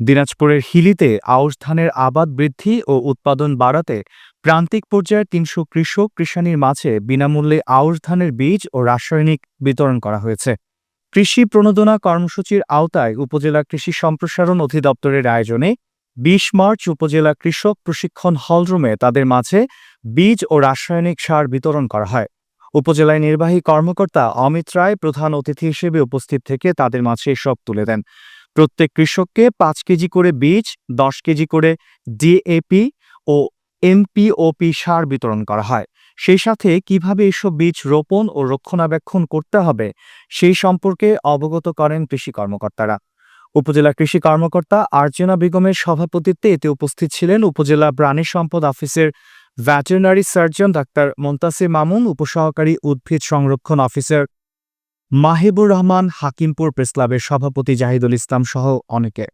দিনাজপুরের হিলিতে আউশ ধানের আবাদ বৃদ্ধি ও উৎপাদন বাড়াতে প্রান্তিক পর্যায়ের ৩০০ কৃষক কৃষানীর মাঝে বিনামূল্যে আউশ ধানের বীজ ও রাসায়নিক বিতরণ করা হয়েছে। কৃষি প্রণোদনা কর্মসূচির আওতায় উপজেলা কৃষি সম্প্রসারণ অধিদপ্তরের আয়োজনে ২০ মার্চ উপজেলা কৃষক প্রশিক্ষণ হলরুমে তাদের মাঝে বীজ ও রাসায়নিক সার বিতরণ করা হয়। উপজেলায় নির্বাহী কর্মকর্তা অমিত রায় প্রধান অতিথি হিসেবে উপস্থিত থেকে তাদের মাঝে এসব তুলে দেন। প্রত্যেক কৃষককে ৫ কেজি করে বীজ, ১০ কেজি করে ডিএপি ও এমপিওপি সার বিতরণ করা হয়। সেই সাথে কিভাবে এসব বীজ রোপণ ও রক্ষণাবেক্ষণ করতে হবে সেই সম্পর্কে অবগত করেন কৃষি কর্মকর্তারা। উপজেলা কৃষি কর্মকর্তা আর্চনা বেগমের সভাপতিত্বে এতে উপস্থিত ছিলেন উপজেলা প্রাণী সম্পদ অফিসের ভেটেরিনারি সার্জন ডাক্তার মোন্তাসির মামুন, উপসহকারী উদ্ভিদ সংরক্ষণ অফিসার মাহিবুর রহমান, হাকিমপুর প্রেসক্লাবের সভাপতি জাহিদুল ইসলাম সহ অনেকে।